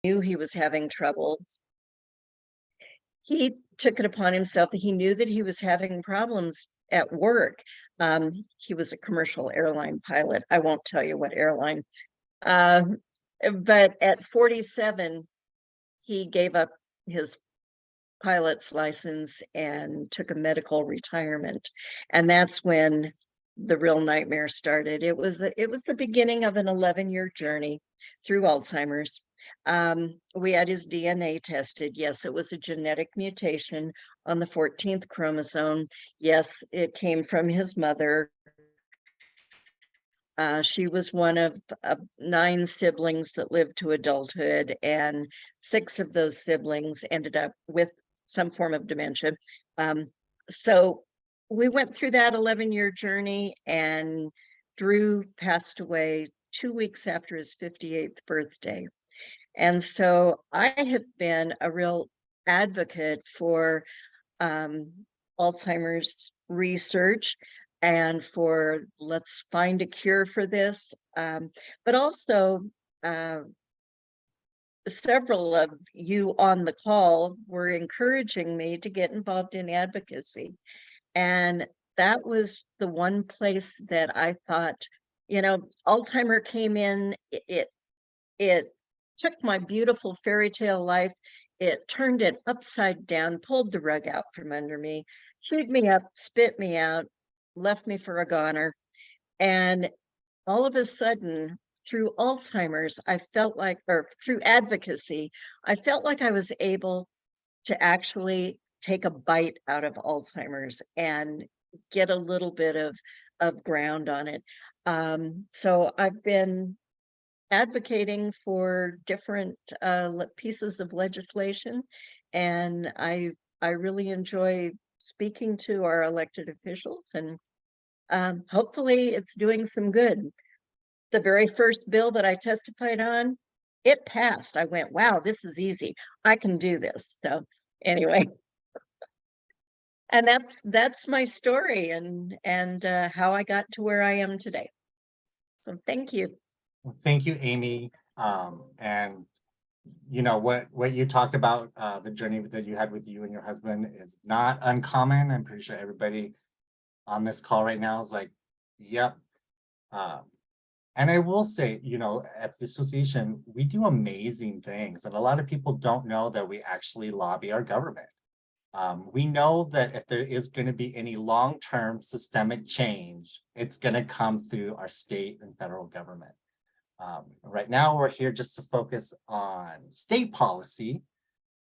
knew he was having troubles. He took it upon himself that he knew that he was having problems at work. He was a commercial airline pilot. I won't tell you what airline. Um, but at 47, he gave up his pilot's license and took a medical retirement. And that's when the real nightmare started. It was the beginning of an 11-year journey through Alzheimer's. We had his DNA tested. Yes, it was a genetic mutation on the 14th chromosome. Yes, it came from his mother. She was one of 9 siblings that lived to adulthood, and 6 of those siblings ended up with some form of dementia. So we went through that 11-year journey, and Drew passed away 2 weeks after his 58th birthday. And so I have been a real advocate for Alzheimer's research and for let's find a cure for this. But also, uh, several of you on the call were encouraging me to get involved in advocacy. And that was the one place that I thought, Alzheimer came in, it took my beautiful fairy tale life, it turned it upside down, pulled the rug out from under me, chewed me up, spit me out, left me for a goner. And all of a sudden, through Alzheimer's, I felt like, or through advocacy, I felt like I was able to actually take a bite out of Alzheimer's and get a little bit of ground on it. So I've been advocating for different pieces of legislation, and I really enjoy speaking to our elected officials, and hopefully it's doing some good. The very first bill that I testified on, it passed. I went, wow, this is easy. I can do this. So anyway, and that's my story and how I got to where I am today. So thank you. Well, thank you, Amy. And you know what you talked about, the journey that you had with you and your husband is not uncommon. I'm pretty sure everybody on this call right now is like, yep. Um, and I will say, at the association, we do amazing things, and a lot of people don't know that we actually lobby our government. We know that if there is going to be any long-term systemic change, it's going to come through our state and federal government. Right now, we're here just to focus on state policy.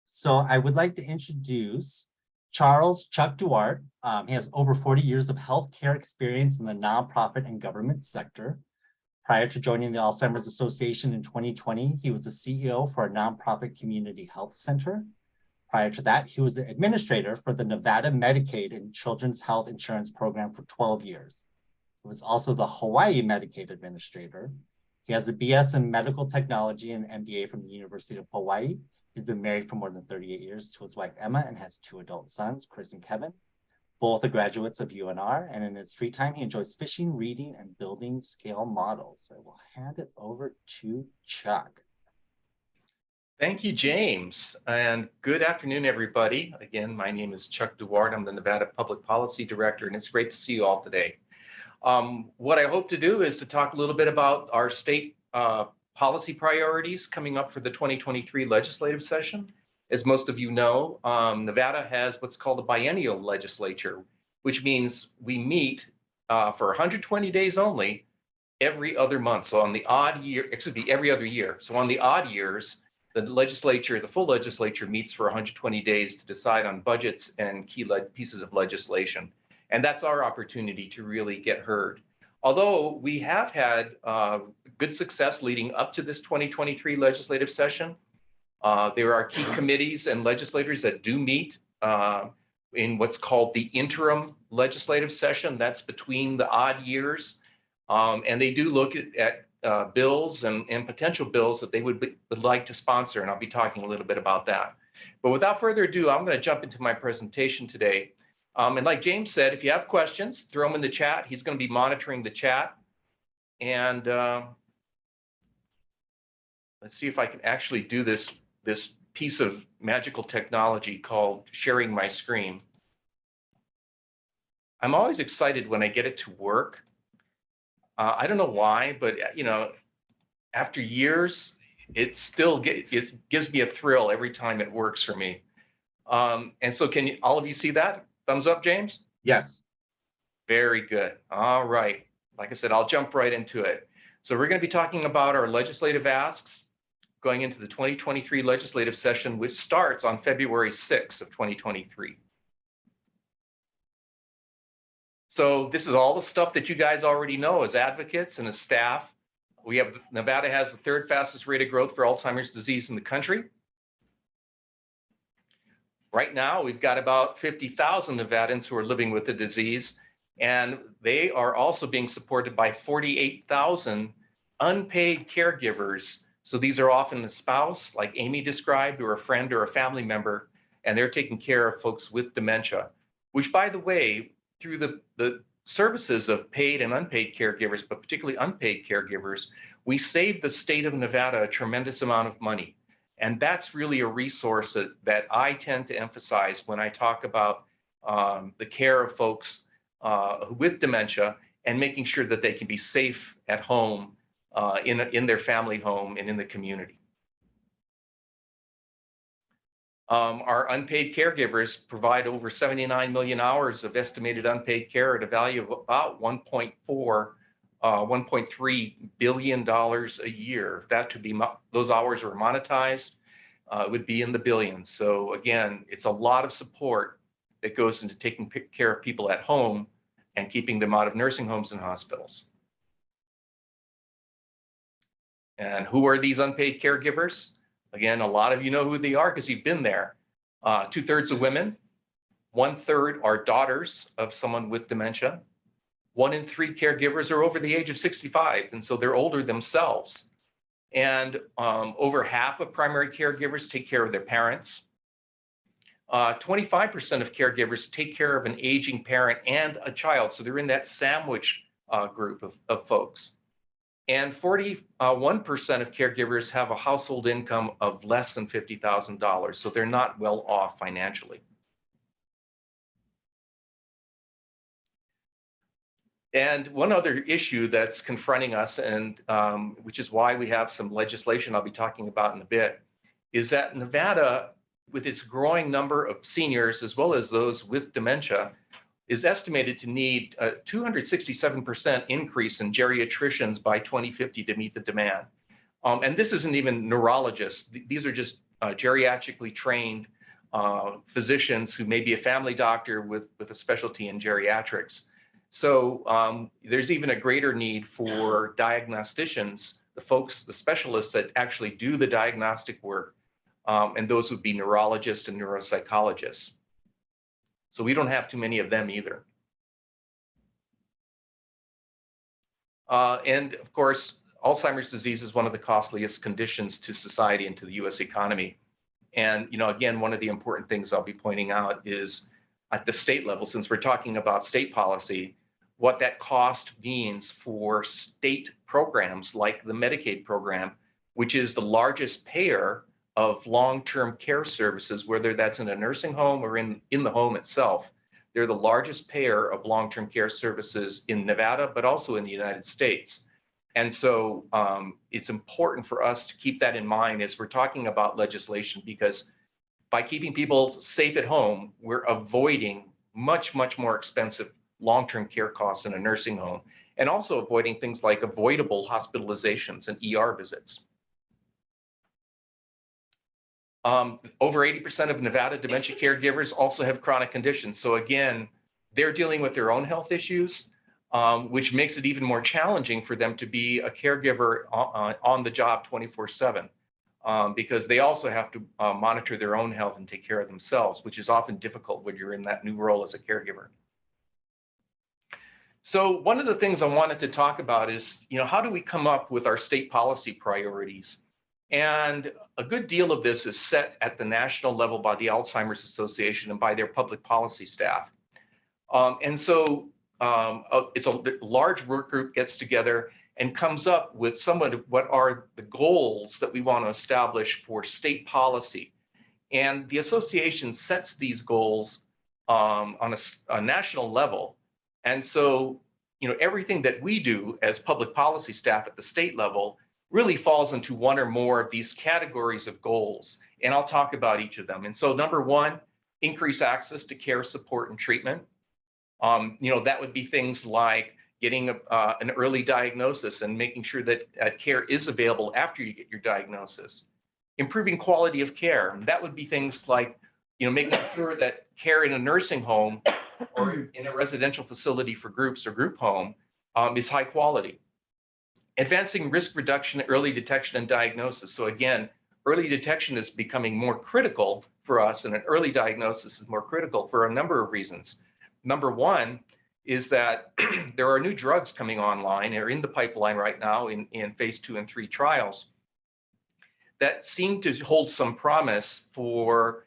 So I would like to introduce Charles Chuck Duarte. He has over 40 years of healthcare experience in the nonprofit and government sector. Prior to joining the Alzheimer's Association in 2020, he was the CEO for a nonprofit community health center. Prior to that, he was the administrator for the Nevada Medicaid and Children's Health Insurance Program for 12 years. He was also the Hawaii Medicaid administrator. He has a BS in medical technology and MBA from the University of Hawaii. He's been married for more than 38 years to his wife, Emma, and has 2 adult sons, Chris and Kevin. Both are graduates of UNR, and in his free time, he enjoys fishing, reading, and building scale models. So I will hand it over to Chuck. Thank you, James, and good afternoon, everybody. Again, my name is Chuck Duarte. I'm the Nevada Public Policy Director, and it's great to see you all today. What I hope to do is to talk a little bit about our state policy priorities coming up for the 2023 legislative session. As most of you know, Nevada has what's called a biennial legislature, which means we meet for 120 days only every other month. So on the odd year, every other year. So on the odd years, the full legislature meets for 120 days to decide on budgets and key pieces of legislation. And that's our opportunity to really get heard. Although we have had good success leading up to this 2023 legislative session, there are key committees and legislators that do meet in what's called the interim legislative session. That's between the odd years. And they do look at bills and potential bills that they would like to sponsor, and I'll be talking a little bit about that. But without further ado, I'm going to jump into my presentation today. And like James said, if you have questions, throw them in the chat. He's going to be monitoring the chat. And let's see if I can actually do this piece of magical technology called sharing my screen. I'm always excited when I get it to work. I don't know why, but after years, it gives me a thrill every time it works for me. And so can all of you see that? Thumbs up, James? Yes. Very good. All right. Like I said, I'll jump right into it. So we're going to be talking about our legislative asks going into the 2023 legislative session, which starts on February 6th of 2023. So this is all the stuff that you guys already know as advocates and as staff. Nevada has the third fastest rate of growth for Alzheimer's disease in the country. Right now, we've got about 50,000 Nevadans who are living with the disease, and they are also being supported by 48,000 unpaid caregivers. So these are often a spouse, like Amy described, or a friend or a family member, and they're taking care of folks with dementia, which, by the way, through the services of paid and unpaid caregivers, but particularly unpaid caregivers, we save the state of Nevada a tremendous amount of money. And that's really a resource that I tend to emphasize when I talk about the care of folks with dementia and making sure that they can be safe at home, in their family home and in the community. Our unpaid caregivers provide over 79 million hours of estimated unpaid care at a value of about $1.3 billion a year. If that to be those hours were monetized, it would be in the billions. So again, it's a lot of support that goes into taking care of people at home and keeping them out of nursing homes and hospitals. And who are these unpaid caregivers? Again, a lot of you know who they are because you've been there. 2/3 of women, 1/3 are daughters of someone with dementia. 1 in 3 caregivers are over the age of 65, and so they're older themselves. And over half of primary caregivers take care of their parents. 25% of caregivers take care of an aging parent and a child, so they're in that sandwich group of folks. And 41% of caregivers have a household income of less than $50,000, so they're not well off financially. And one other issue that's confronting us, and which is why we have some legislation I'll be talking about in a bit, is that Nevada, with its growing number of seniors as well as those with dementia, is estimated to need a 267% increase in geriatricians by 2050 to meet the demand. And this isn't even neurologists. These are just geriatrically trained physicians who may be a family doctor with a specialty in geriatrics. So there's even a greater need for diagnosticians, the specialists that actually do the diagnostic work, and those would be neurologists and neuropsychologists. So we don't have too many of them either. And of course, Alzheimer's disease is one of the costliest conditions to society and to the US economy. And, again, one of the important things I'll be pointing out is at the state level, since we're talking about state policy, what that cost means for state programs like the Medicaid program, which is the largest payer of long-term care services, whether that's in a nursing home or in the home itself. They're the largest payer of long-term care services in Nevada, but also in the United States. And so it's important for us to keep that in mind as we're talking about legislation, because by keeping people safe at home, we're avoiding much, much more expensive long-term care costs in a nursing home, and also avoiding things like avoidable hospitalizations and ER visits. Over 80% of Nevada dementia caregivers also have chronic conditions. So again, they're dealing with their own health issues, which makes it even more challenging for them to be a caregiver on the job 24/7, because they also have to monitor their own health and take care of themselves, which is often difficult when you're in that new role as a caregiver. So one of the things I wanted to talk about is, how do we come up with our state policy priorities? And a good deal of this is set at the national level by the Alzheimer's Association and by their public policy staff. And so it's a large work group gets together and comes up with somewhat of what are the goals that we want to establish for state policy. And the association sets these goals on a national level. And so, everything that we do as public policy staff at the state level really falls into one or more of these categories of goals. And I'll talk about each of them. And so number one, increase access to care, support, and treatment. That would be things like getting an early diagnosis and making sure that care is available after you get your diagnosis. Improving quality of care. And that would be things like, making sure that care in a nursing home or in a residential facility for groups or group home is high quality. Advancing risk reduction, early detection, and diagnosis. So again, early detection is becoming more critical for us, and an early diagnosis is more critical for a number of reasons. Number one is that there are new drugs coming online or in the pipeline right now in phase 2 and 3 trials that seem to hold some promise for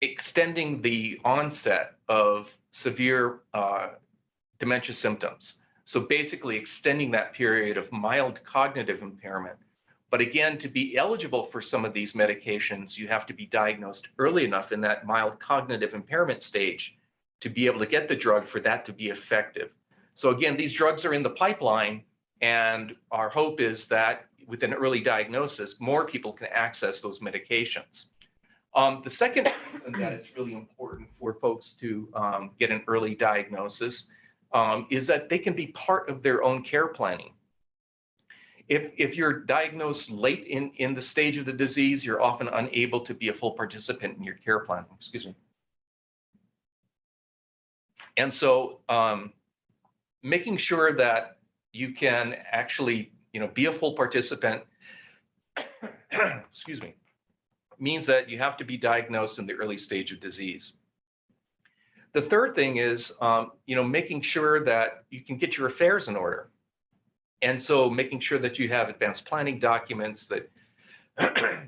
extending the onset of severe dementia symptoms. So basically extending that period of mild cognitive impairment. But again, to be eligible for some of these medications, you have to be diagnosed early enough in that mild cognitive impairment stage to be able to get the drug for that to be effective. So again, these drugs are in the pipeline, and our hope is that with an early diagnosis, more people can access those medications. The second reason that it's really important for folks to get an early diagnosis is that they can be part of their own care planning. If you're diagnosed late in the stage of the disease, you're often unable to be a full participant in your care plan. Excuse me. And so making sure that you can actually, be a full participant, excuse me, means that you have to be diagnosed in the early stage of disease. The third thing is, making sure that you can get your affairs in order. And so making sure that you have advanced planning documents, that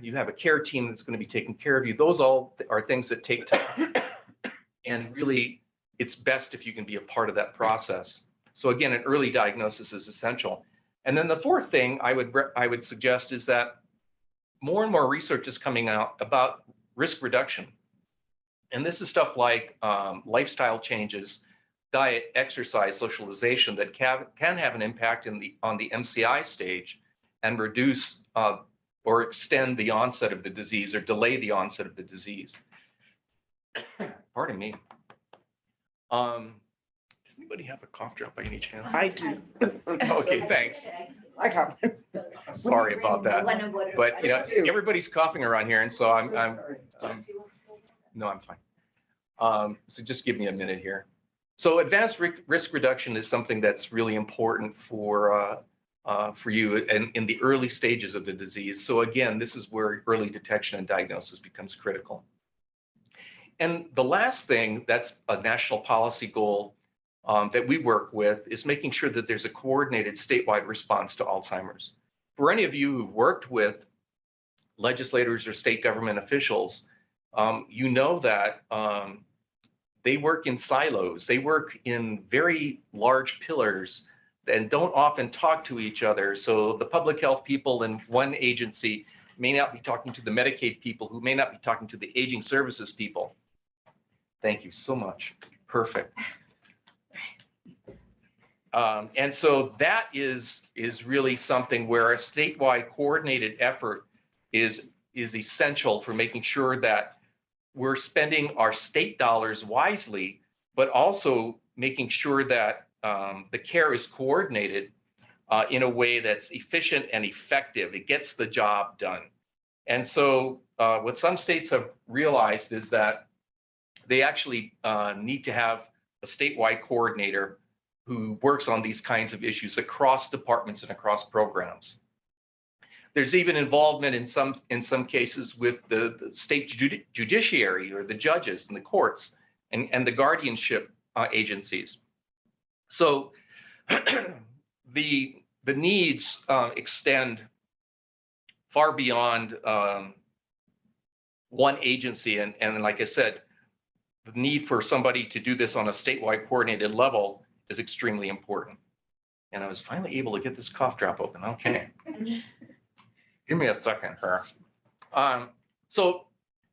you have a care team that's going to be taking care of you. Those all are things that take time. And really, it's best if you can be a part of that process. So again, an early diagnosis is essential. And then the fourth thing I would suggest is that more and more research is coming out about risk reduction. And this is stuff like lifestyle changes, diet, exercise, socialization that can have an impact on the MCI stage and reduce or extend the onset of the disease or delay the onset of the disease. Pardon me. Does anybody have a cough drop by any chance? I do. Okay, thanks. I have. I'm sorry about that. But everybody's coughing around here, and so I'm no, I'm fine. So just give me a minute here. So advanced risk reduction is something that's really important for you in the early stages of the disease. So again, this is where early detection and diagnosis becomes critical. And the last thing that's a national policy goal that we work with is making sure that there's a coordinated statewide response to Alzheimer's. For any of you who've worked with legislators or state government officials, you know that they work in silos. They work in very large pillars and don't often talk to each other. So the public health people in one agency may not be talking to the Medicaid people, who may not be talking to the aging services people. Thank you so much. Perfect. And so that is really something where a statewide coordinated effort is essential for making sure that we're spending our state dollars wisely, but also making sure that the care is coordinated in a way that's efficient and effective. It gets the job done. And so what some states have realized is that they actually need to have a statewide coordinator who works on these kinds of issues across departments and across programs. There's even involvement in some cases with the state judiciary or the judges and the courts and the guardianship agencies. So the needs extend far beyond one agency, and like I said, the need for somebody to do this on a statewide coordinated level is extremely important. And I was finally able to get this cough drop open. Okay. Give me a second here. So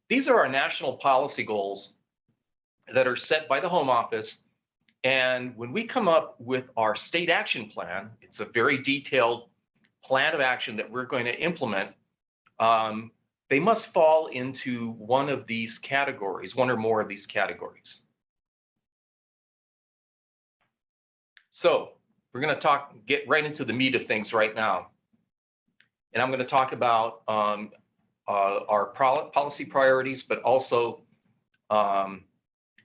these are our national policy goals that are set by the Home Office. And when we come up with our state action plan, it's a very detailed plan of action that we're going to implement. They must fall into one of these categories, one or more of these categories. So we're going to get right into the meat of things right now. And I'm going to talk about our policy priorities, but also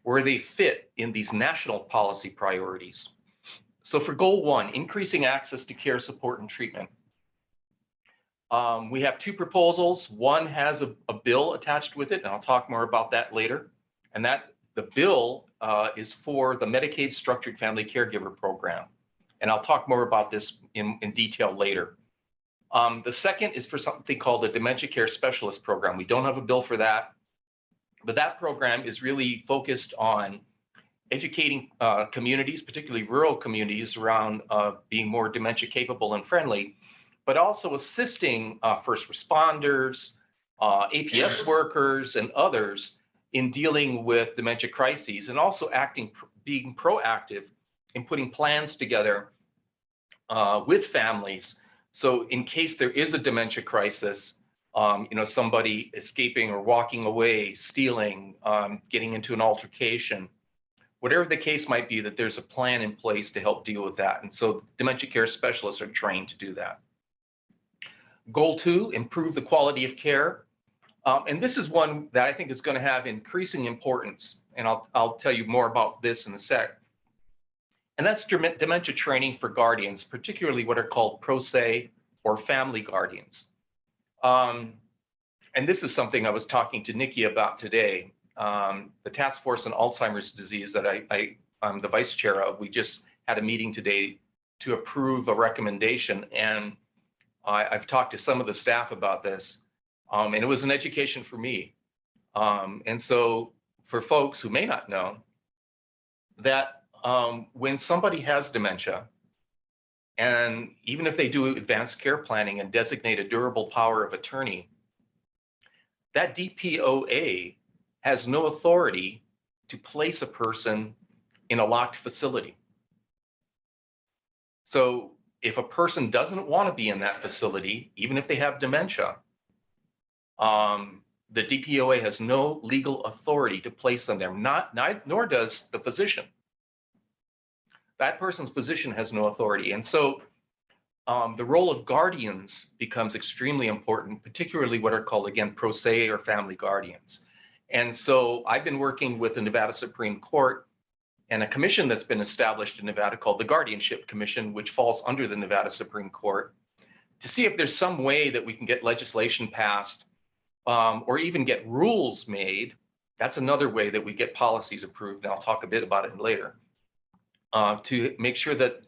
where they fit in these national policy priorities. So for goal 1, increasing access to care, support, and treatment. We have 2 proposals. One has a bill attached with it, and I'll talk more about that later. And the bill is for the Medicaid Structured Family Caregiver Program. And I'll talk more about this in detail later. The second is for something called the Dementia Care Specialist Program. We don't have a bill for that, but that program is really focused on educating communities, particularly rural communities, around being more dementia capable and friendly, but also assisting first responders, APS workers, and others in dealing with dementia crises, and also being proactive in putting plans together with families. So in case there is a dementia crisis, somebody escaping or walking away, stealing, getting into an altercation, whatever the case might be, that there's a plan in place to help deal with that. And so dementia care specialists are trained to do that. Goal 2, improve the quality of care. And this is one that I think is going to have increasing importance. And I'll tell you more about this in a sec. And that's dementia training for guardians, particularly what are called pro se or family guardians. And this is something I was talking to Nikki about today. The Task Force on Alzheimer's Disease that I'm the vice chair of, we just had a meeting today to approve a recommendation. And I've talked to some of the staff about this, and it was an education for me. And so for folks who may not know, that when somebody has dementia, and even if they do advanced care planning and designate a durable power of attorney, that DPOA has no authority to place a person in a locked facility. So if a person doesn't want to be in that facility, even if they have dementia, the DPOA has no legal authority to place them there, nor does the physician. That person's physician has no authority. And so the role of guardians becomes extremely important, particularly what are called, again, pro se or family guardians. And so I've been working with the Nevada Supreme Court and a commission that's been established in Nevada called the Guardianship Commission, which falls under the Nevada Supreme Court, to see if there's some way that we can get legislation passed or even get rules made. That's another way that we get policies approved, and I'll talk a bit about it later, to make sure that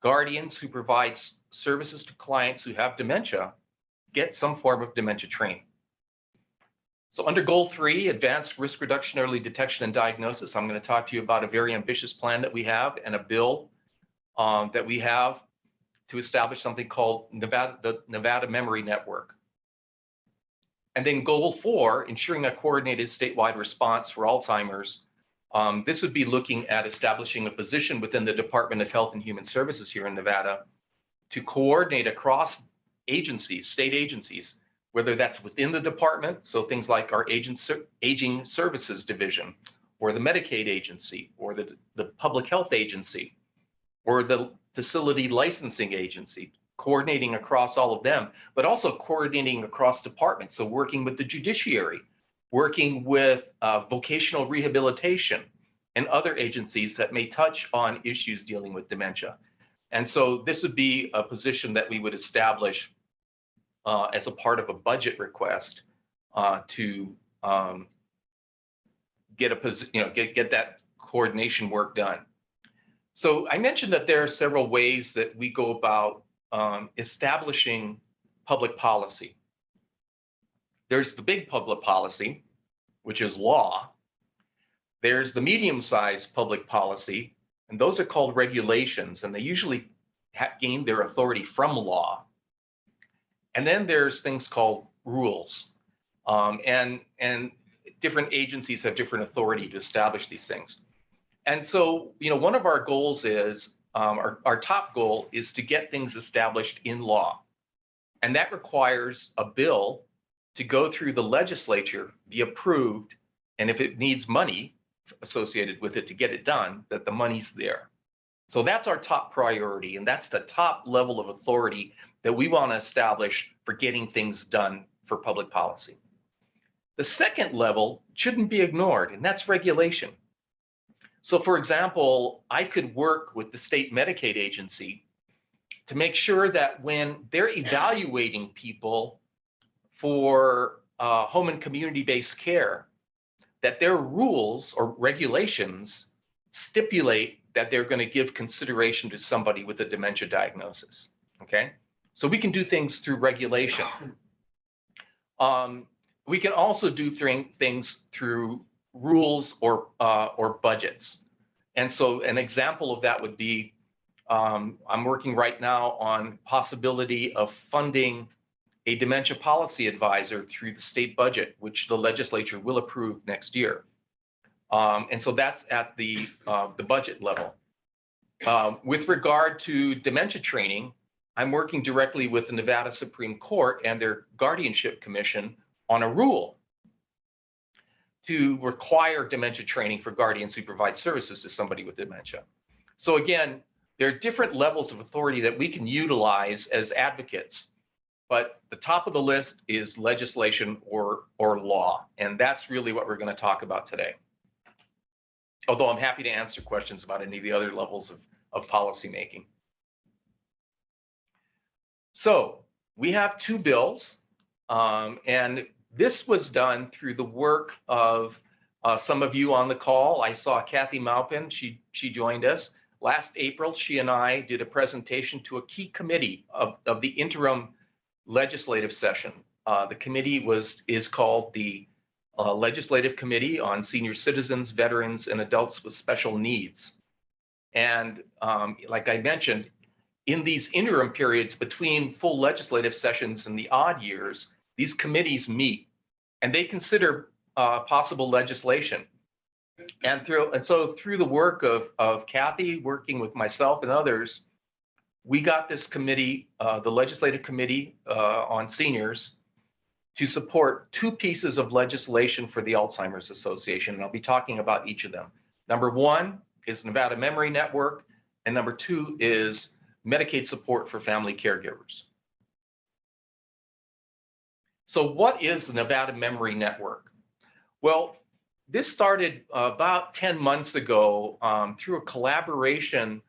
guardians who provide services to clients who have dementia get some form of dementia training. So under goal 3, advanced risk reduction, early detection and diagnosis, I'm going to talk to you about a very ambitious plan that we have and a bill that we have to establish something called the Nevada Memory Network. And then goal 4, ensuring a coordinated statewide response for Alzheimer's. This would be looking at establishing a position within the Department of Health and Human Services here in Nevada to coordinate across agencies, state agencies, whether that's within the department, so things like our Aging Services Division, or the Medicaid Agency, or the Public Health Agency, or the Facility Licensing Agency, coordinating across all of them, but also coordinating across departments. So working with the judiciary, working with vocational rehabilitation and other agencies that may touch on issues dealing with dementia. And so this would be a position that we would establish as a part of a budget request to get that coordination work done. So I mentioned that there are several ways that we go about establishing public policy. There's the big public policy, which is law. There's the medium-sized public policy, and those are called regulations, and they usually gain their authority from law. And then there's things called rules. And different agencies have different authority to establish these things. And so, one of our goals is, our top goal is to get things established in law. And that requires a bill to go through the legislature, be approved, and if it needs money associated with it to get it done, that the money's there. So that's our top priority, and that's the top level of authority that we want to establish for getting things done for public policy. The second level shouldn't be ignored, and that's regulation. So for example, I could work with the state Medicaid agency to make sure that when they're evaluating people for home and community-based care, that their rules or regulations stipulate that they're going to give consideration to somebody with a dementia diagnosis, okay? So we can do things through regulation. We can also do things through rules or budgets. And so an example of that would be, I'm working right now on possibility of funding a dementia policy advisor through the state budget, which the legislature will approve next year. And so that's at the budget level. With regard to dementia training, I'm working directly with the Nevada Supreme Court and their Guardianship Commission on a rule to require dementia training for guardians who provide services to somebody with dementia. So again, there are different levels of authority that we can utilize as advocates, but the top of the list is legislation or law, and that's really what we're going to talk about today. Although I'm happy to answer questions about any of the other levels of policymaking. So we have two bills, and this was done through the work of some of you on the call. I saw Kathy Maupin, she joined us. Last April, she and I did a presentation to a key committee of the interim legislative session. The committee is called the Legislative Committee on Senior Citizens, Veterans, and Adults with Special Needs. And like I mentioned, in these interim periods between full legislative sessions and the odd years, these committees meet and they consider possible legislation. And so through the work of Kathy, working with myself and others, we got this committee, the Legislative Committee on Seniors, to support two pieces of legislation for the Alzheimer's Association. And I'll be talking about each of them. Number one is Nevada Memory Network, and number two is Medicaid support for family caregivers. So what is the Nevada Memory Network? Well, this started about 10 months ago through a collaboration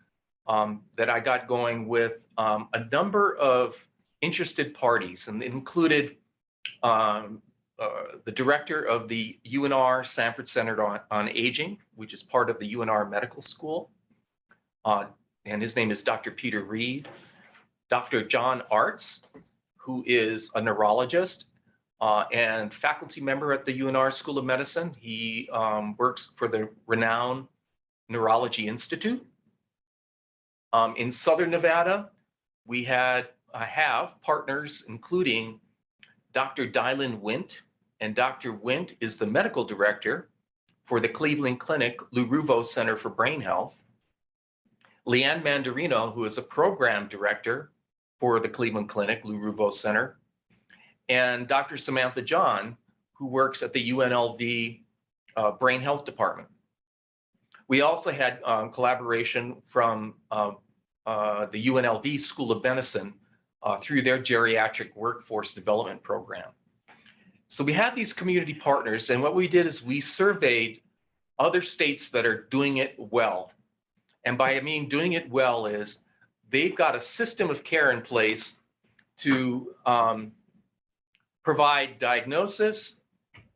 that I got going with a number of interested parties, and it included the director of the UNR Sanford Center on Aging, which is part of the UNR Medical School, and his name is Dr. Peter Reed, Dr. John Arts, who is a neurologist and faculty member at the UNR School of Medicine. He works for the renowned Neurology Institute. In Southern Nevada, we have partners including Dr. Dylan Wint, and Dr. Wint is the medical director for the Cleveland Clinic Lou Ruvo Center for Brain Health. Leanne Mandarino, who is a program director for the Cleveland Clinic Lou Ruvo Center, and Dr. Samantha John, who works at the UNLV Brain Health Department. We also had collaboration from the UNLV School of Medicine through their geriatric workforce development program. So we had these community partners, and what we did is we surveyed other states that are doing it well. And by I mean doing it well is they've got a system of care in place to provide diagnosis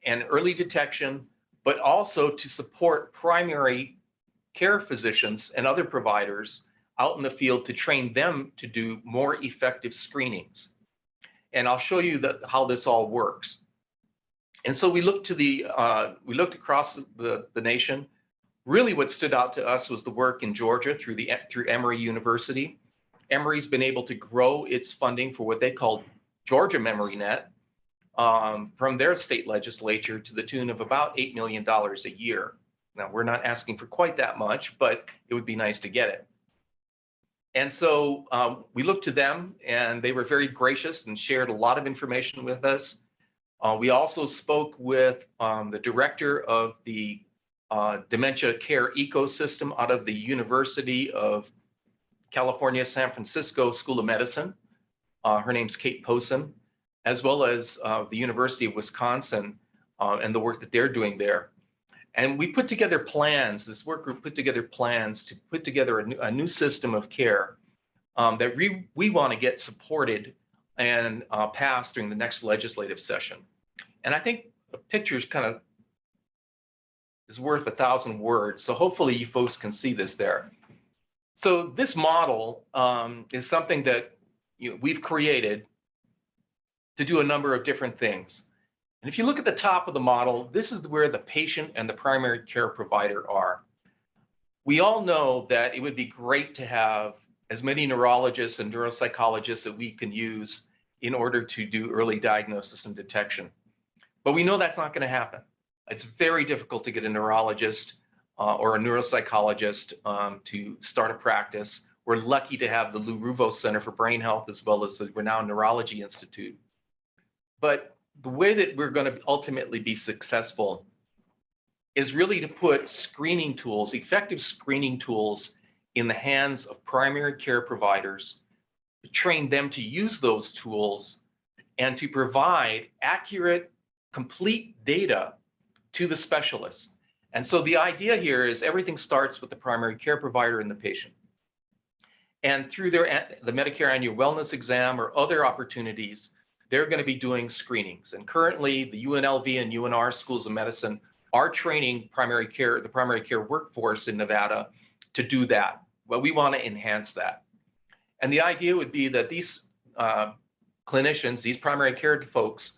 and early detection, but also to support primary care physicians and other providers out in the field to train them to do more effective screenings. And I'll show you how this all works. And so we looked across the nation. Really what stood out to us was the work in Georgia through Emory University. Emory's been able to grow its funding for what they call Georgia MemoryNet from their state legislature to the tune of about $8 million a year. Now, we're not asking for quite that much, but it would be nice to get it. And so we looked to them, and they were very gracious and shared a lot of information with us. We also spoke with the director of the dementia care ecosystem out of the University of California, San Francisco School of Medicine. Her name's Kate Posen, as well as the University of Wisconsin and the work that they're doing there. And we put together plans, this work group put together plans to put together a new system of care that we want to get supported and passed during the next legislative session. And I think a picture is worth 1,000 words. So hopefully you folks can see this there. So this model is something that we've created to do a number of different things. And if you look at the top of the model, this is where the patient and the primary care provider are. We all know that it would be great to have as many neurologists and neuropsychologists that we can use in order to do early diagnosis and detection. But we know that's not going to happen. It's very difficult to get a neurologist or a neuropsychologist to start a practice. We're lucky to have the Lou Ruvo Center for Brain Health as well as the renowned Neurology Institute. But the way that we're going to ultimately be successful is really to put screening tools, effective screening tools, in the hands of primary care providers, to train them to use those tools and to provide accurate, complete data to the specialists. And so the idea here is everything starts with the primary care provider and the patient. And through the Medicare Annual Wellness Exam or other opportunities, they're going to be doing screenings. And currently, the UNLV and UNR schools of medicine are training the primary care workforce in Nevada to do that. Well, we want to enhance that. And the idea would be that these clinicians, these primary care folks,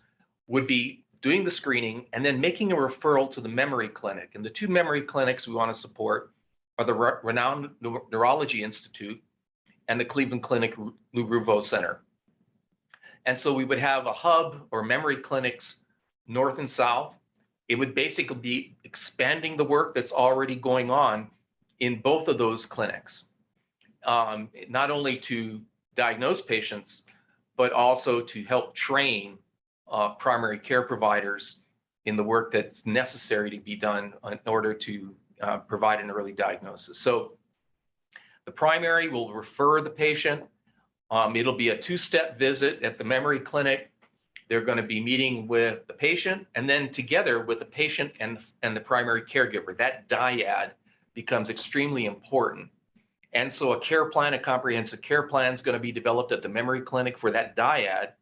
would be doing the screening and then making a referral to the memory clinic. And the two memory clinics we want to support are the renowned Neurology Institute and the Cleveland Clinic Lou Ruvo Center. And so we would have a hub or memory clinics north and south. It would basically be expanding the work that's already going on in both of those clinics, not only to diagnose patients, but also to help train primary care providers in the work that's necessary to be done in order to provide an early diagnosis. So the primary will refer the patient. It'll be a two-step visit at the memory clinic. They're going to be meeting with the patient, and then together with the patient and the primary caregiver. That dyad becomes extremely important. And so a care plan, a comprehensive care plan, is going to be developed at the memory clinic for that dyad.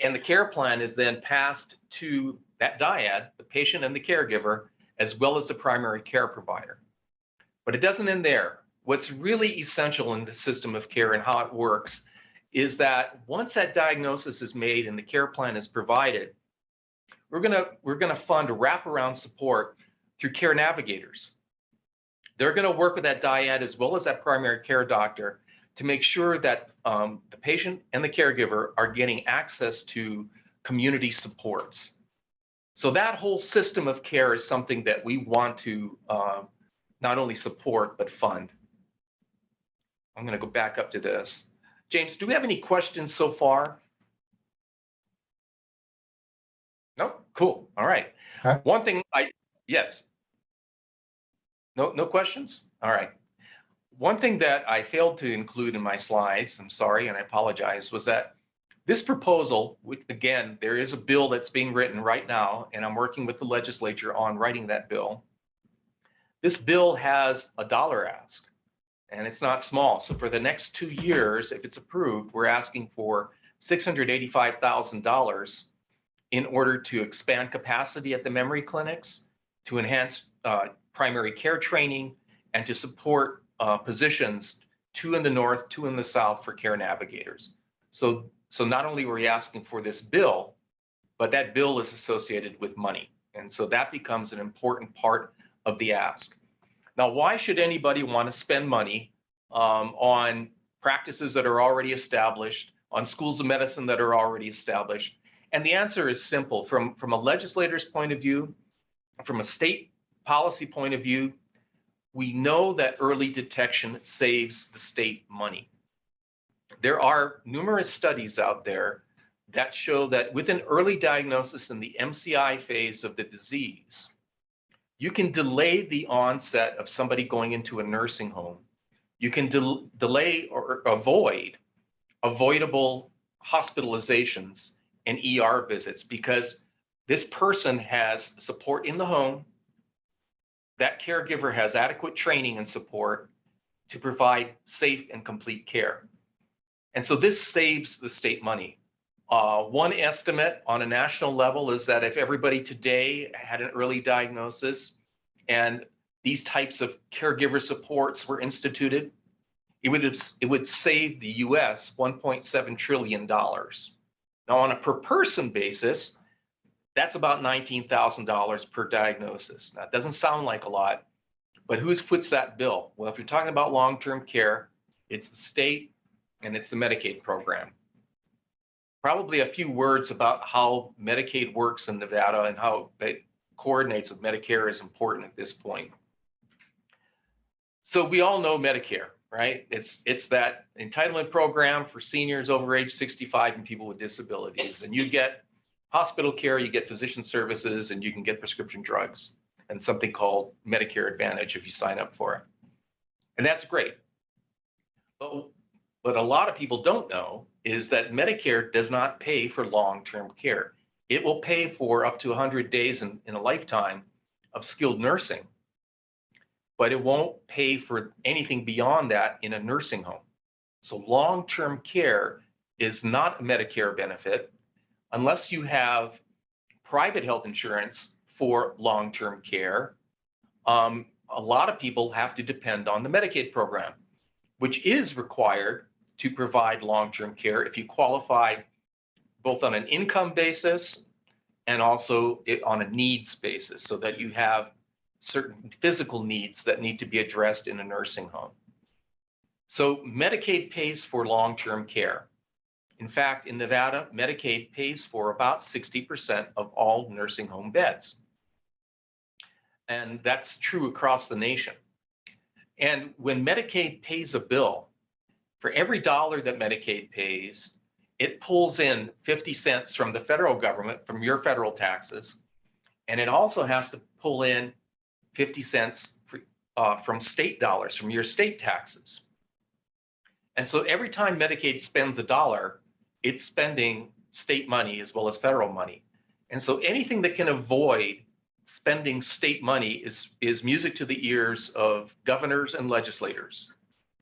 And the care plan is then passed to that dyad, the patient and the caregiver, as well as the primary care provider. But it doesn't end there. What's really essential in the system of care and how it works is that once that diagnosis is made and the care plan is provided, we're gonna fund wraparound support through care navigators. They're gonna work with that dyad as well as that primary care doctor to make sure that the patient and the caregiver are getting access to community supports. So that whole system of care is something that we want to not only support, but fund. I'm going to go back up to this. James, do we have any questions so far? No? Cool. All right. One thing yes. No questions? All right. One thing that I failed to include in my slides, I'm sorry, and I apologize, was that this proposal, which again, there is a bill that's being written right now, and I'm working with the legislature on writing that bill. This bill has a dollar ask, and it's not small. So for the next 2 years, if it's approved, we're asking for $685,000 in order to expand capacity at the memory clinics, to enhance primary care training, and to support positions, 2 in the north, 2 in the south for care navigators. So not only were we asking for this bill, but that bill is associated with money. And so that becomes an important part of the ask. Now, why should anybody want to spend money on practices that are already established, on schools of medicine that are already established? And the answer is simple. From a legislator's point of view, from a state policy point of view, we know that early detection saves the state money. There are numerous studies out there that show that with an early diagnosis in the MCI phase of the disease, you can delay the onset of somebody going into a nursing home. You can delay or avoid avoidable hospitalizations and ER visits because this person has support in the home. That caregiver has adequate training and support to provide safe and complete care. And so this saves the state money. One estimate on a national level is that if everybody today had an early diagnosis and these types of caregiver supports were instituted, it would save the US $1.7 trillion. Now on a per person basis, that's about $19,000 per diagnosis. Now it doesn't sound like a lot, but who foots that bill? Well, if you're talking about long-term care, it's the state and it's the Medicaid program. Probably a few words about how Medicaid works in Nevada and how it coordinates with Medicare is important at this point. So we all know Medicare, right? It's that entitlement program for seniors over age 65 and people with disabilities. And you get hospital care, you get physician services, and you can get prescription drugs and something called Medicare Advantage if you sign up for it. And that's great. But what a lot of people don't know is that Medicare does not pay for long-term care. It will pay for up to 100 days in a lifetime of skilled nursing, but it won't pay for anything beyond that in a nursing home. So long-term care is not a Medicare benefit unless you have private health insurance for long-term care. A lot of people have to depend on the Medicaid program, which is required to provide long-term care if you qualify both on an income basis and also on a needs basis, so that you have certain physical needs that need to be addressed in a nursing home. So Medicaid pays for long-term care. In fact, in Nevada, Medicaid pays for about 60% of all nursing home beds. And that's true across the nation. And when Medicaid pays a bill, for every dollar that Medicaid pays, it pulls in 50 cents from the federal government, from your federal taxes, and it also has to pull in 50 cents from state dollars, from your state taxes. And so every time Medicaid spends a dollar, it's spending state money as well as federal money. And so anything that can avoid spending state money is music to the ears of governors and legislators,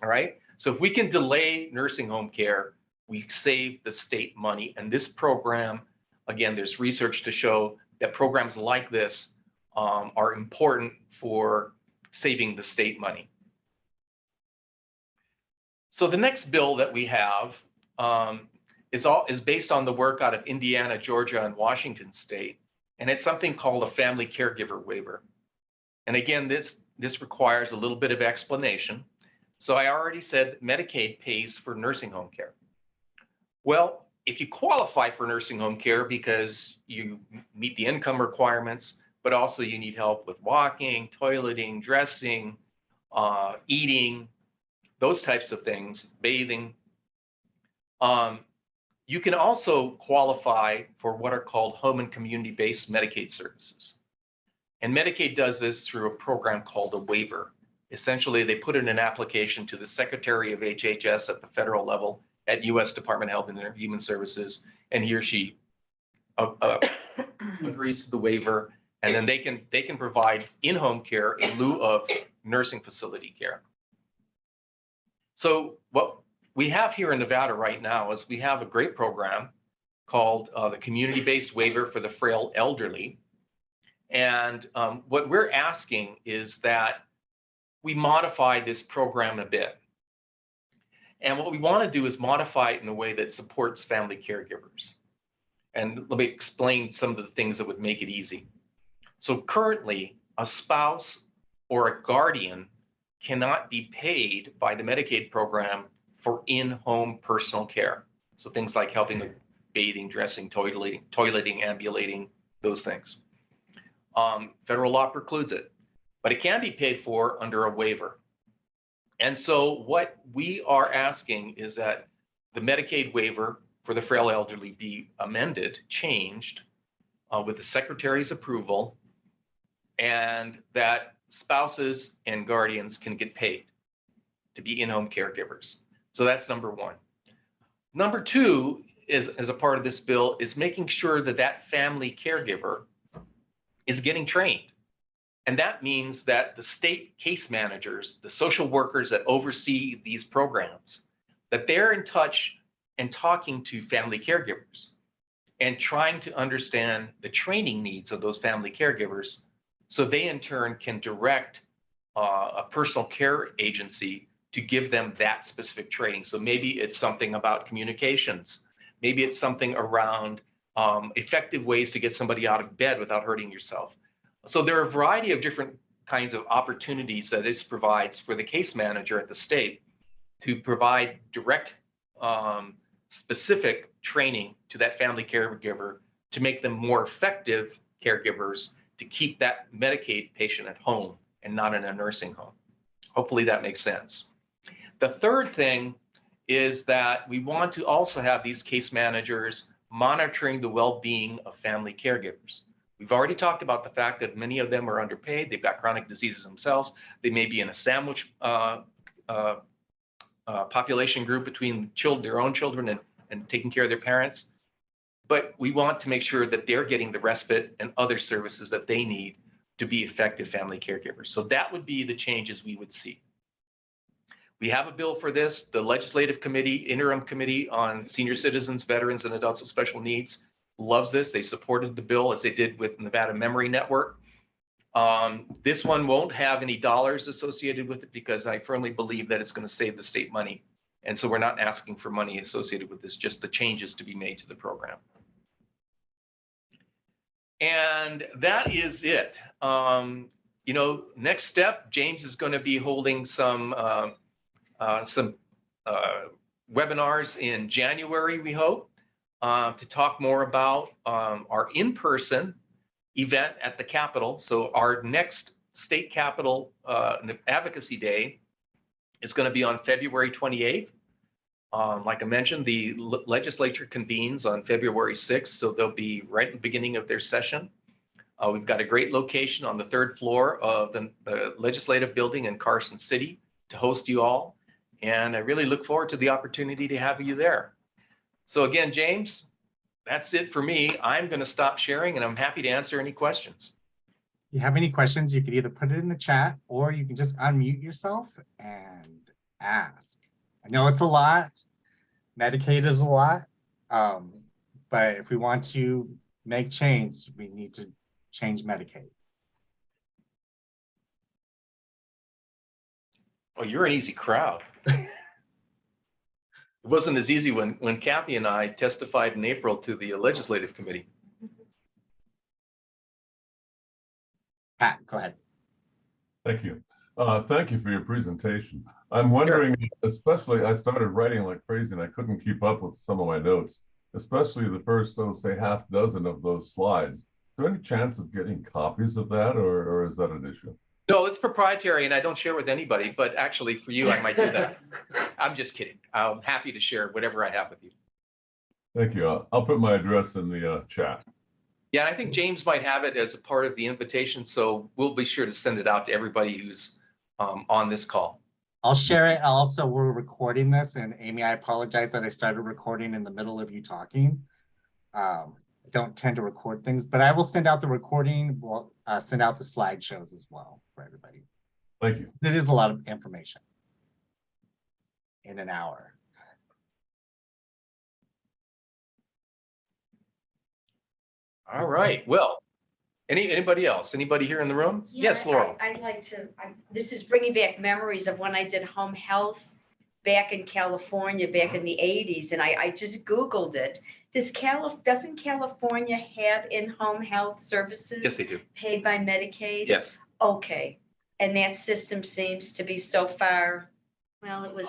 all right? So if we can delay nursing home care, we save the state money. And this program, again, there's research to show that programs like this are important for saving the state money. So the next bill that we have is based on the work out of Indiana, Georgia, and Washington State. And it's something called a family caregiver waiver. And again, this requires a little bit of explanation. So I already said Medicaid pays for nursing home care. Well, if you qualify for nursing home care because you meet the income requirements, but also you need help with walking, toileting, dressing, eating, those types of things, bathing, you can also qualify for what are called home and community-based Medicaid services. And Medicaid does this through a program called a waiver. Essentially, they put in an application to the Secretary of HHS at the federal level at U.S. Department of Health and Human Services, and he or she agrees to the waiver, and then they can provide in-home care in lieu of nursing facility care. So what we have here in Nevada right now is we have a great program called the Community-Based Waiver for the Frail Elderly. And what we're asking is that we modify this program a bit. And what we want to do is modify it in a way that supports family caregivers. And let me explain some of the things that would make it easy. So currently, a spouse or a guardian cannot be paid by the Medicaid program for in-home personal care. So things like helping with bathing, dressing, toileting, ambulating, those things. Federal law precludes it, but it can be paid for under a waiver. And so what we are asking is that the Medicaid waiver for the frail elderly be amended, changed with the Secretary's approval, and that spouses and guardians can get paid to be in-home caregivers. So that's number one. Number two is, as a part of this bill, is making sure that that family caregiver is getting trained. And that means that the state case managers, the social workers that oversee these programs, that they're in touch and talking to family caregivers and trying to understand the training needs of those family caregivers, so they in turn can direct a personal care agency to give them that specific training. So maybe it's something about communications. Maybe it's something around effective ways to get somebody out of bed without hurting yourself. So there are a variety of different kinds of opportunities that this provides for the case manager at the state to provide direct, specific training to that family caregiver to make them more effective caregivers to keep that Medicaid patient at home and not in a nursing home. Hopefully that makes sense. The third thing is that we want to also have these case managers monitoring the well-being of family caregivers. We've already talked about the fact that many of them are underpaid. They've got chronic diseases themselves. They may be in a sandwich population group between their own children and taking care of their parents. But we want to make sure that they're getting the respite and other services that they need to be effective family caregivers. So that would be the changes we would see. We have a bill for this. The Legislative Committee, Interim Committee on Senior Citizens, Veterans, and Adults with Special Needs loves this. They supported the bill as they did with Nevada Memory Network. This one won't have any dollars associated with it because I firmly believe that it's going to save the state money. And so we're not asking for money associated with this, just the changes to be made to the program. And that is it. You know, next step, James is going to be holding some webinars in January, we hope, to talk more about our in-person event at the Capitol. So our next state Capitol Advocacy Day is going to be on February 28th. Like I mentioned, the legislature convenes on February 6th, so they'll be right at the beginning of their session. We've got a great location on the 3rd floor of the legislative building in Carson City to host you all. And I really look forward to the opportunity to have you there. So again, James, that's it for me. I'm going to stop sharing and I'm happy to answer any questions. If you have any questions, you can either put it in the chat or you can just unmute yourself and ask. I know it's a lot. Medicaid is a lot. But if we want to make change, we need to change Medicaid. Oh, you're an easy crowd. It wasn't as easy when Kathy and I testified in April to the Legislative Committee. Pat, go ahead. Thank you. Thank you for your presentation. I'm wondering, especially, I started writing like crazy and I couldn't keep up with some of my notes, especially the first, say, half dozen of those slides. Is there any chance of getting copies of that, or is that an issue? No, it's proprietary and I don't share with anybody, but actually for you, I might do that. I'm just kidding. I'm happy to share whatever I have with you. Thank you. I'll put my address in the chat. Yeah, I think James might have it as a part of the invitation, so we'll be sure to send it out to everybody who's on this call. I'll share it. Also, we're recording this, and Amy, I apologize that I started recording in the middle of you talking. I don't tend to record things, but I will send out the recording. We'll send out the slideshows as well for everybody. Thank you. It is a lot of information in an hour. All right. Well, anybody else? Anybody here in the room? Yeah, Yes, Laurel. I'd like to, this is bringing back memories of when I did home health back in California, back in the 80s, and I just Googled it. Doesn't California have in-home health services? Yes, they do. Paid by Medicaid? Yes. Okay, and that system seems to be so far Well, it was,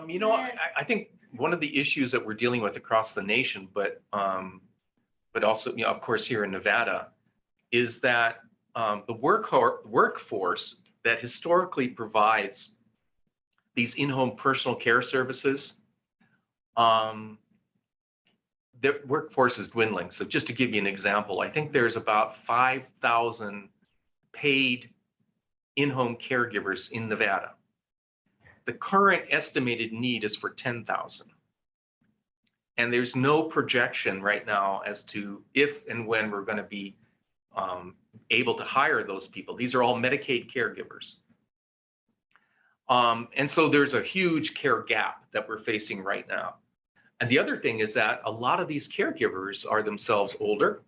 You know, I think one of the issues that we're dealing with across the nation, but also, you know, of course, here in Nevada, is that the workforce that historically provides these in-home personal care services, the workforce is dwindling. So just to give you an example, I think there's about 5,000 paid in-home caregivers in Nevada. The current estimated need is for 10,000. And there's no projection right now as to if and when we're going to be able to hire those people. These are all Medicaid caregivers. And so there's a huge care gap that we're facing right now. And the other thing is that a lot of these caregivers are themselves older.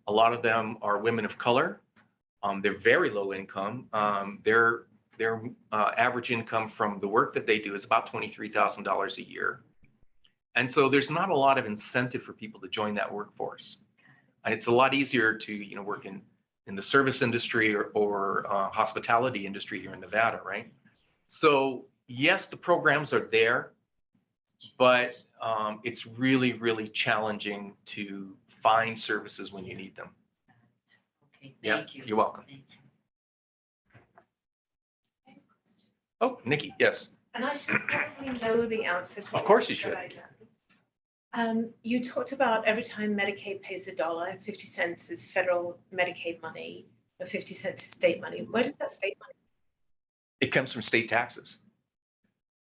A lot of them are women of color. They're very low income. Their average income from the work that they do is about $23,000 a year. And so there's not a lot of incentive for people to join that workforce. And it's a lot easier to, you know, work in the service industry or hospitality industry here in Nevada, right? So yes, the programs are there, but it's really, really challenging to find services when you need them. okay, Yeah, thank you. you're welcome. Thank you. Oh, Nikki, yes. And I should probably know the answer to Of course this, you but should. I don't. You talked about every time Medicaid pays $1, 50 cents is federal Medicaid money, and 50 cents is state money. Where does that state money? It comes from state taxes.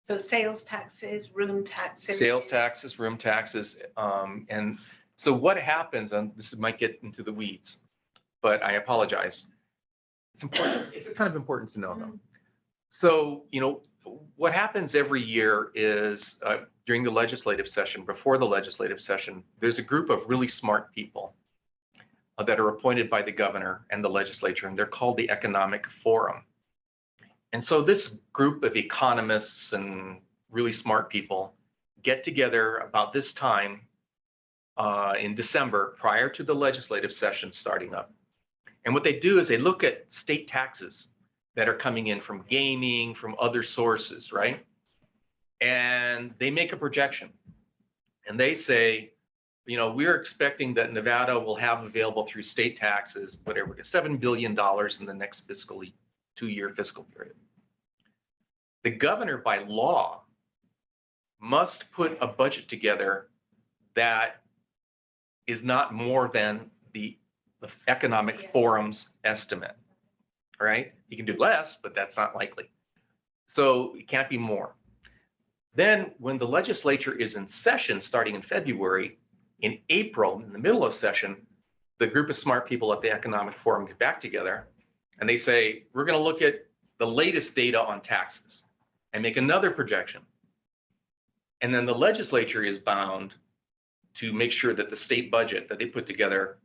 So sales taxes, room taxes. Sales taxes, room taxes. And so what happens, and this might get into the weeds, but I apologize. It's important, it's kind of important to know though. So, you know, what happens every year is during the legislative session, before the legislative session, there's a group of really smart people that are appointed by the governor and the legislature, and they're called the Economic Forum. And so this group of economists and really smart people get together about this time in December, prior to the legislative session starting up. And what they do is they look at state taxes that are coming in from gaming, from other sources, right? And they make a projection. And they say, you know, we're expecting that Nevada will have available through state taxes, whatever it is, $7 billion in the next two-year fiscal period. The governor, by law, must put a budget together that is not more than the Economic Forum's estimate, right? You can do less, but that's not likely. So it can't be more. Then when the legislature is in session, starting in February, in April, in the middle of session, the group of smart people at the Economic Forum get back together and they say, we're going to look at the latest data on taxes and make another projection. And then the legislature is bound to make sure that the state budget that they put together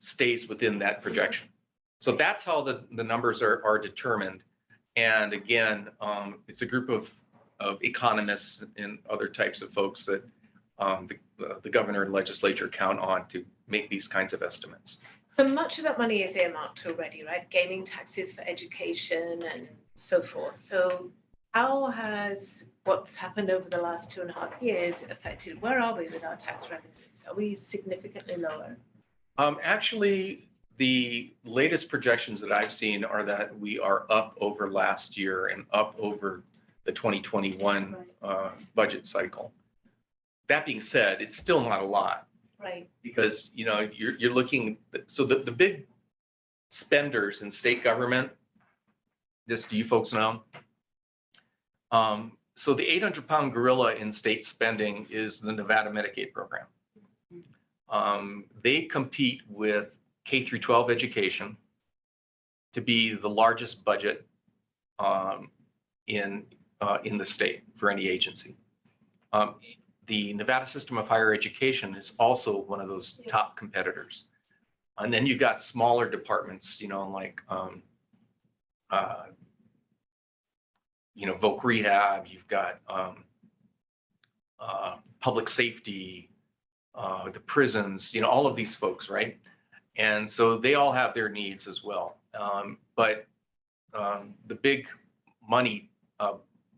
stays within that projection. So that's how the numbers are determined. And again, it's a group of economists and other types of folks that the governor and legislature count on to make these kinds of estimates. So much of that money is earmarked already, right? Gaming taxes for education and so forth. So how has what's happened over the last 2.5 years affected, where are we with our tax revenues? Are we significantly lower? Actually, the latest projections that I've seen are that we are up over last year and up over the 2021 budget cycle. That being said, it's still not a lot. Right. Because, you know, you're looking, so the big spenders in state government, just do you folks know? So the 800-pound gorilla in state spending is the Nevada Medicaid program. They compete with K through 12 education to be the largest budget in the state for any agency. The Nevada System of Higher Education is also one of those top competitors. And then you've got smaller departments, you know, like, you know, voc rehab, you've got public safety, the prisons, you know, all of these folks, right? And so they all have their needs as well. But the big money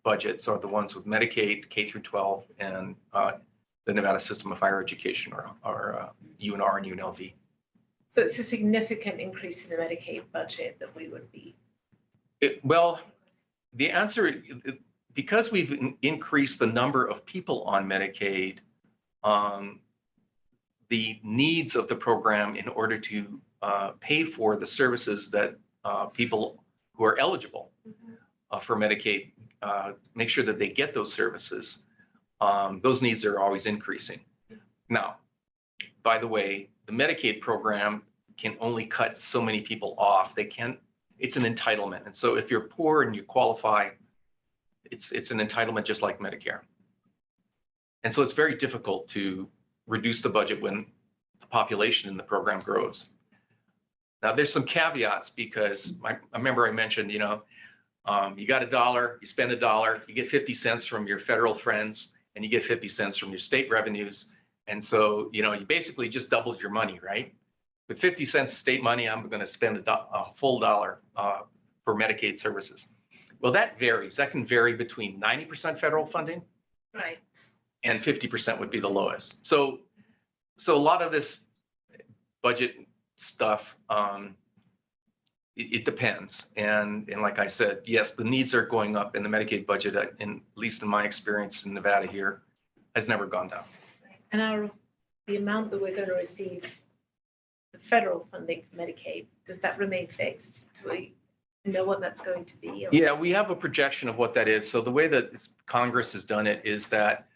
budgets are the ones with Medicaid, K through 12, and the Nevada System of Higher Education, or UNR and UNLV. So it's a significant increase in the Medicaid budget that we would be. Well, the answer, because we've increased the number of people on Medicaid, the needs of the program in order to pay for the services that people who are eligible for Medicaid, make sure that they get those services, those needs are always increasing. Now, by the way, the Medicaid program can only cut so many people off. They can't, it's an entitlement. And so if you're poor and you qualify, it's an entitlement just like Medicare. And so it's very difficult to reduce the budget when the population in the program grows. Now there's some caveats, because I remember I mentioned, you know, you got $1, you spend $1, you get 50 cents from your federal friends, and you get 50 cents from your state revenues. And so, you know, you basically just doubled your money, right? With 50 cents of state money, I'm going to spend a full $1 for Medicaid services. Well, that varies. That can vary between 90% federal funding, Right. and 50% would be the lowest. So a lot of this budget stuff, it depends. And like I said, yes, the needs are going up, and the Medicaid budget, at least in my experience in Nevada here, has never gone down. And the amount that we're going to receive, the federal funding for Medicaid, does that remain fixed? Do we know what that's going to be? Or- Yeah, we have a projection of what that is. So the way that Congress has done it is that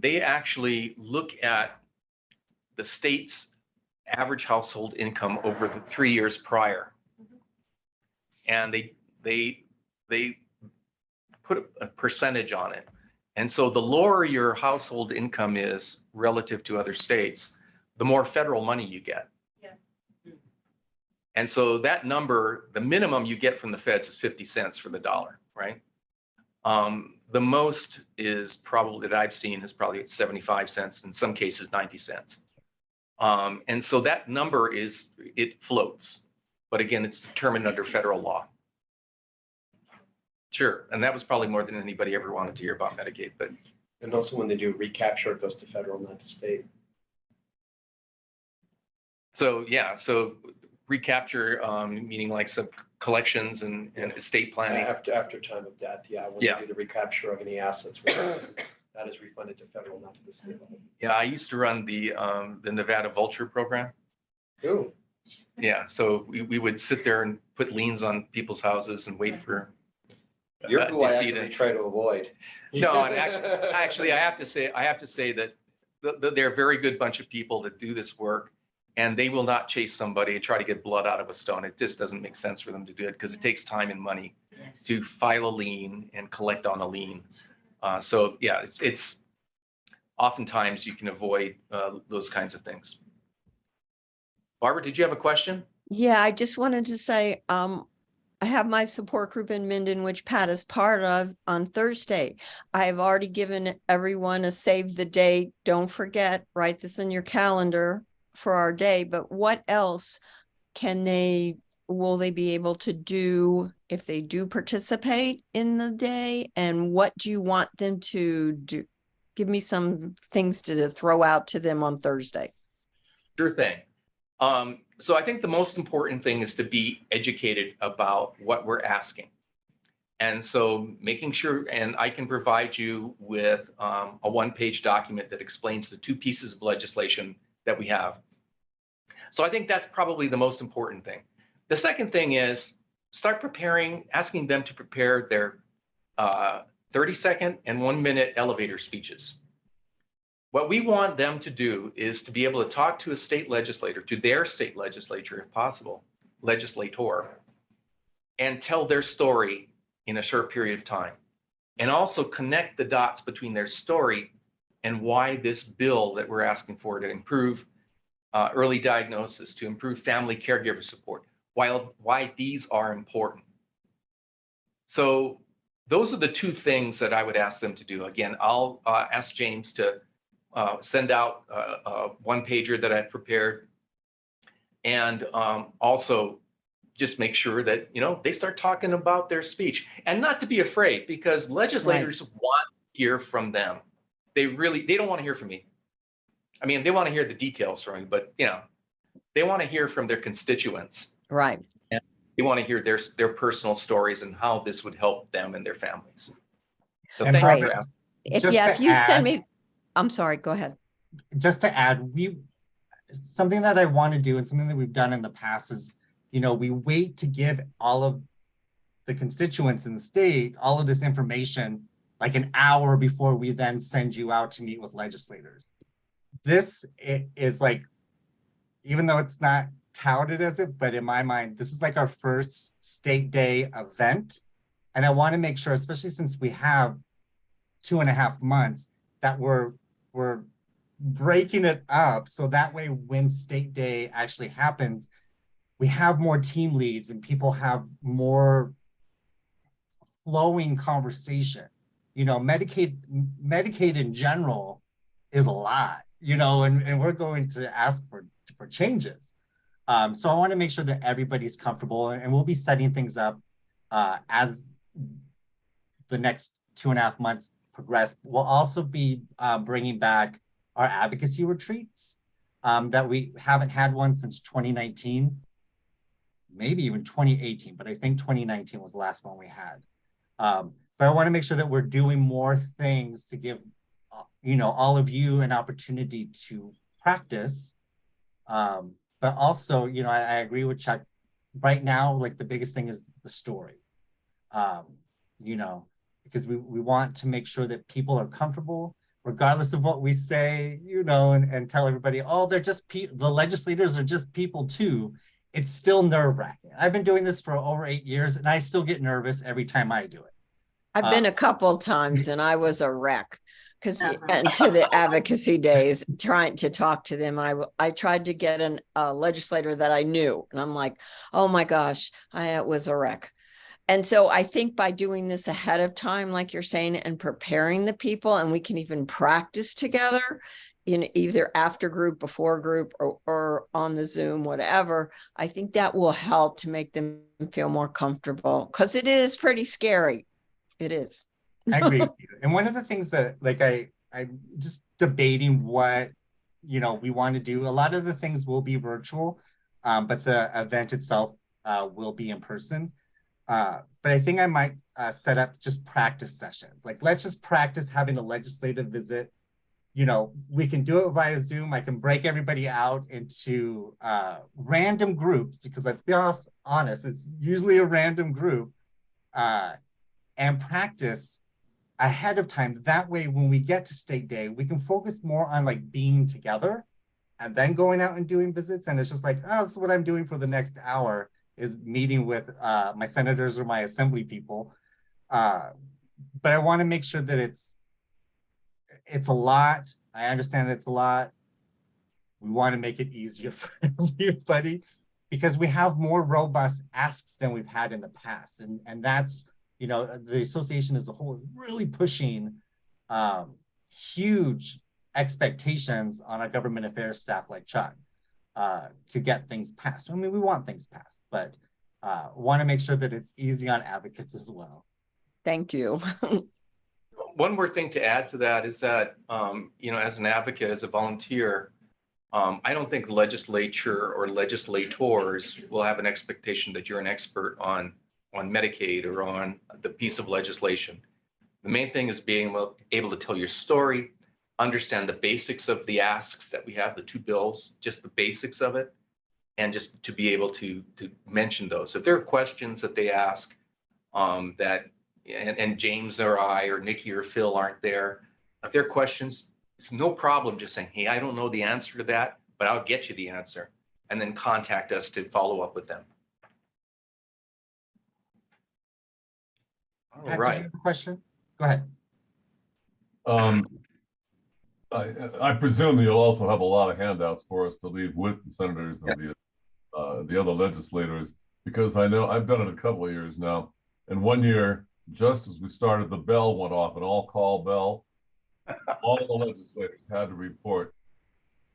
they actually look at the state's average household income over the 3 years prior. And they put a percentage on it. And so the lower your household income is relative to other states, the more federal money you get. Yeah. And so that number, the minimum you get from the feds is 50 cents for the dollar, right? The most is probably that I've seen is probably 75 cents, in some cases 90 cents. And so that number it floats, but again, it's determined under federal law. Sure, and that was probably more than anybody ever wanted to hear about Medicaid, but. And also when they do recapture, it goes to federal, not to state. So, yeah, so recapture, meaning like some collections and estate planning. After time of death, yeah, when Yeah. they do the recapture of any assets, that is refunded to federal, not to the state level. Yeah, I used to run the Nevada Vulture program. Ooh, Yeah, so we would sit there and put liens on people's houses and wait for. you're who I to see actually that. try to avoid. No, and actually, I have to say that they're a very good bunch of people that do this work, and they will not chase somebody and try to get blood out of a stone. It just doesn't make sense for them to do it, because it takes time and money to file a lien and collect on a lien. So yeah, it's oftentimes you can avoid those kinds of things. Barbara, did you have a question? Yeah, I just wanted to say, I have my support group in Minden, which Pat is part of, on Thursday. I have already given everyone a save the date. Don't forget, write this in your calendar for our day. But what else will they be able to do if they do participate in the day? And what do you want them to do? Give me some things to throw out to them on Thursday. Sure thing. So I think the most important thing is to be educated about what we're asking. And so making sure, and I can provide you with a one-page document that explains the 2 pieces of legislation that we have. So I think that's probably the most important thing. The second thing is start asking them to prepare their 30-second and 1-minute elevator speeches. What we want them to do is to be able to talk to a state legislator, to their state legislature, if possible, legislator, and tell their story in a short period of time. And also connect the dots between their story and why this bill that we're asking for to improve early diagnosis, to improve family caregiver support, why these are important. So those are the 2 things that I would ask them to do. Again, I'll ask James to send out a one-pager that I've prepared, and also just make sure that, they start talking about their speech, and not to be afraid, because legislators want to hear from them. They don't want to hear from me. I mean, they want to hear the details from me, but they want to hear from their constituents. Right. They want to hear their personal stories and how this would help them and their families. So And thank you Right. for asking. If, Just yeah, to if you add- send me, I'm sorry, go ahead. Just to add, something that I want to do and something that we've done in the past is, we wait to give all of the constituents in the state all of this information like an hour before we then send you out to meet with legislators. This is like, even though it's not touted as it, but in my mind, this is like our first state day event. And I want to make sure, especially since we have 2.5 months, that we're breaking it up. So that way, when state day actually happens, we have more team leads and people have more flowing conversation. Medicaid in general is a lot, and we're going to ask for changes. So I want to make sure that everybody's comfortable, and we'll be setting things up as the next 2.5 months progress. We'll also be bringing back our advocacy retreats that we haven't had one since 2019, maybe even 2018, but I think 2019 was the last one we had. But I want to make sure that we're doing more things to give, all of you an opportunity to practice. But also, I agree with Chuck. Right now, like the biggest thing is the story, because we want to make sure that people are comfortable, regardless of what we say, and tell everybody, oh, they're just the legislators are just people too. It's still nerve-wracking. I've been doing this for over 8 years, and I still get nervous every time I do it. I've been a couple times and I was a wreck because Uh-huh. and to the advocacy days, trying to talk to them. I tried to get a legislator that I knew, and I'm like, oh my gosh, I was a wreck. And so I think by doing this ahead of time, like you're saying, and preparing the people, and we can even practice together in either after group, before group, or on the Zoom, whatever, I think that will help to make them feel more comfortable, because it is pretty scary. It is. I agree with you. And one of the things that I'm just debating what, we want to do. A lot of the things will be virtual, but the event itself will be in person. But I think I might set up just practice sessions. Like, let's just practice having a legislative visit. We can do it via Zoom. I can break everybody out into random groups, because let's be honest, it's usually a random group, and practice ahead of time. That way, when we get to state day, we can focus more on like being together and then going out and doing visits. And it's just like, oh, that's what I'm doing for the next hour, is meeting with my senators or my assembly people. But I want to make sure that it's a lot. I understand it's a lot. We want to make it easier for everybody, because we have more robust asks than we've had in the past. And that's, the association as a whole is really pushing huge expectations on our government affairs staff like Chuck to get things passed. I mean, we want things passed, but want to make sure that it's easy on advocates as well. Thank you. One more thing to add to that is that, as an advocate, as a volunteer, I don't think legislature or legislators will have an expectation that you're an expert on Medicaid or on the piece of legislation. The main thing is being able to tell your story, understand the basics of the asks that we have, the 2 bills, just the basics of it, and just to be able to mention those. If there are questions that they ask that, and James or I or Nikki or Phil aren't there, if there are questions, it's no problem just saying, hey, I don't know the answer to that, but I'll get you the answer, and then contact us to follow up with them. All Pat, did you right. have a question? Go ahead. I presume you'll also have a lot of handouts for us to leave with the senators and the other legislators, because I know I've done it a couple of years now. And one year, just as we started, the bell went off, an all-call bell. All the legislators had to report,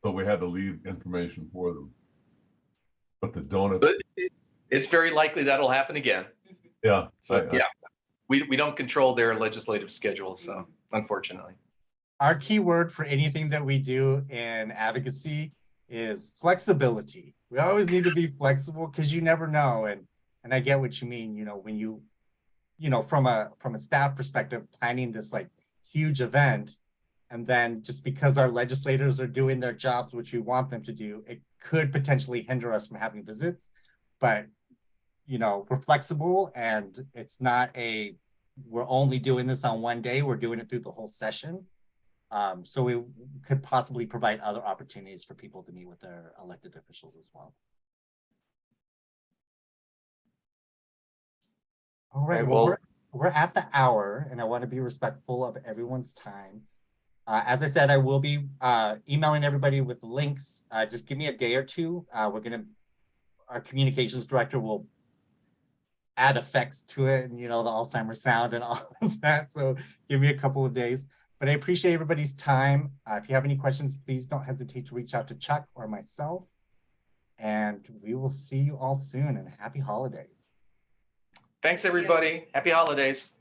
so we had to leave information for them. But the donuts. It's very likely that'll happen again. Yeah. So, yeah, we don't control their legislative schedule, so unfortunately. Our key word for anything that we do in advocacy is flexibility. We always need to be flexible because you never know. And I get what you mean, you know, when you know, from a staff perspective, planning this like huge event, and then just because our legislators are doing their jobs, which we want them to do, it could potentially hinder us from having visits. But, you know, we're flexible, and it's not we're only doing this on one day, we're doing it through the whole session. So we could possibly provide other opportunities for people to meet with their elected officials as well. All right, well, we're at the hour, and I want to be respectful of everyone's time. As I said, I will be emailing everybody with links. Just give me a day or two. Our communications director will add effects to it, and, you know, the Alzheimer's sound and all of that. So give me a couple of days. But I appreciate everybody's time. If you have any questions, please don't hesitate to reach out to Chuck or myself. And we will see you all soon, and happy holidays. Thanks, everybody. Happy holidays.